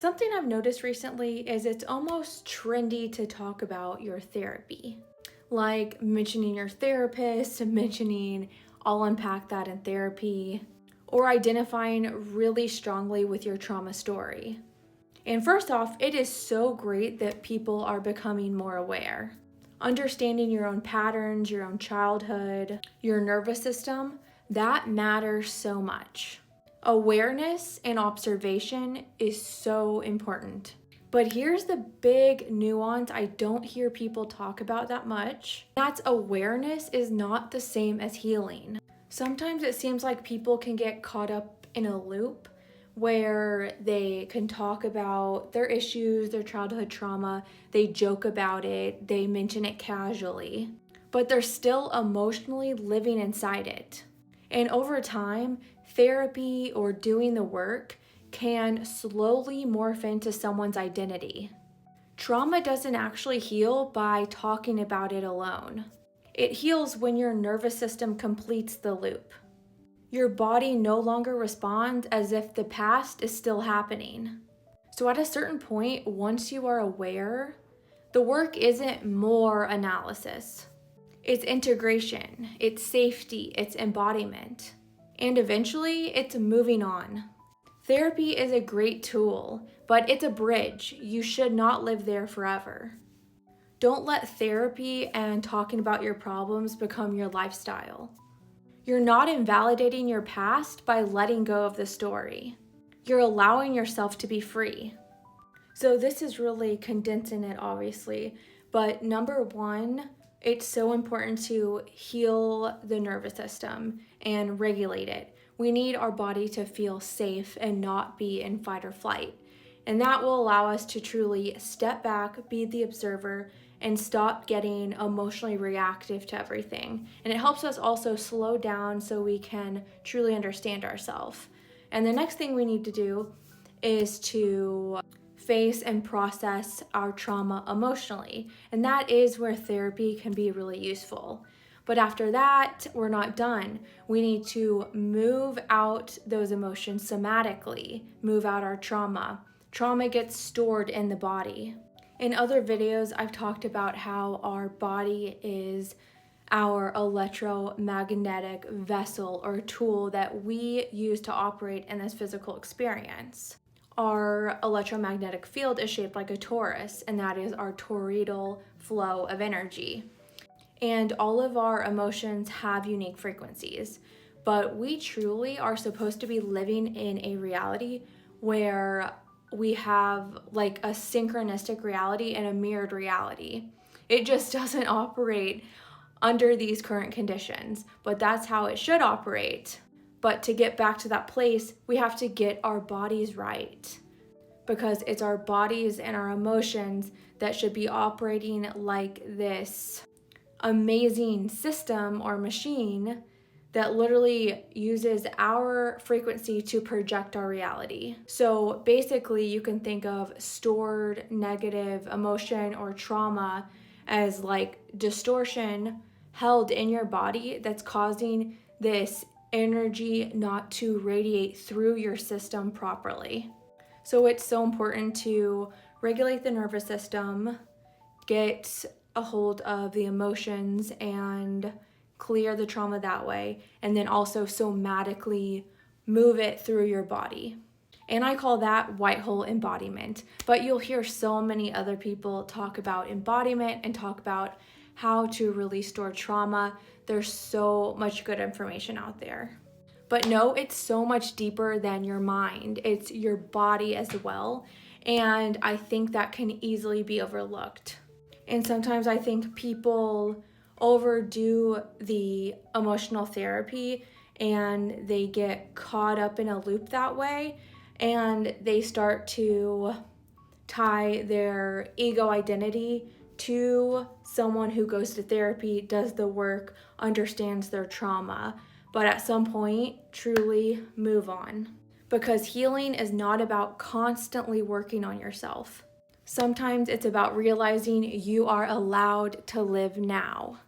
Something I've noticed recently is it's almost trendy to talk about your therapy. Like mentioning your therapist, mentioning I'll unpack that in therapy, or identifying really strongly with your trauma story. And first off, it is so great that people are becoming more aware. Understanding your own patterns, your own childhood, your nervous system, that matters so much. Awareness and observation is so important. But here's the big nuance I don't hear people talk about that much. That's awareness is not the same as healing. Sometimes it seems like people can get caught up in a loop where they can talk about their issues, their childhood trauma, they joke about it, they mention it casually, but they're still emotionally living inside it. And over time, therapy or doing the work can slowly morph into someone's identity. Trauma doesn't actually heal by talking about it alone. It heals when your nervous system completes the loop. Your body no longer responds as if the past is still happening. So at a certain point, once you are aware, the work isn't more analysis. It's integration, it's safety, it's embodiment. And eventually, it's moving on. Therapy is a great tool, but it's a bridge. You should not live there forever. Don't let therapy and talking about your problems become your lifestyle. You're not invalidating your past by letting go of the story. You're allowing yourself to be free. So this is really condensing it, obviously, but number one, it's so important to heal the nervous system and regulate it. We need our body to feel safe and not be in fight or flight. And that will allow us to truly step back, be the observer, and stop getting emotionally reactive to everything. And it helps us also slow down so we can truly understand ourselves. And the next thing we need to do is to face and process our trauma emotionally. And that is where therapy can be really useful. But after that, we're not done. We need to move out those emotions somatically, move out our trauma. Trauma gets stored in the body. In other videos, I've talked about how our body is our electromagnetic vessel or tool that we use to operate in this physical experience. Our electromagnetic field is shaped like a torus, and that is our toroidal flow of energy. And all of our emotions have unique frequencies, but we truly are supposed to be living in a reality where we have like a synchronistic reality and a mirrored reality. It just doesn't operate under these current conditions, but that's how it should operate. But to get back to that place, we have to get our bodies right, because it's our bodies and our emotions that should be operating like this amazing system or machine that literally uses our frequency to project our reality. So basically, you can think of stored negative emotion or trauma as like distortion held in your body that's causing this energy not to radiate through your system properly. So it's so important to regulate the nervous system, get a hold of the emotions and clear the trauma that way, and then also somatically move it through your body. And I call that white hole embodiment. But you'll hear so many other people talk about embodiment and talk about how to really store trauma. There's so much good information out there. But no, it's so much deeper than your mind. It's your body as well. And I think that can easily be overlooked. And sometimes I think people overdo the emotional therapy and they get caught up in a loop that way, and they start to tie their ego identity to someone who goes to therapy, does the work, understands their trauma, but at some point truly move on. Because healing is not about constantly working on yourself. Sometimes it's about realizing you are allowed to live now.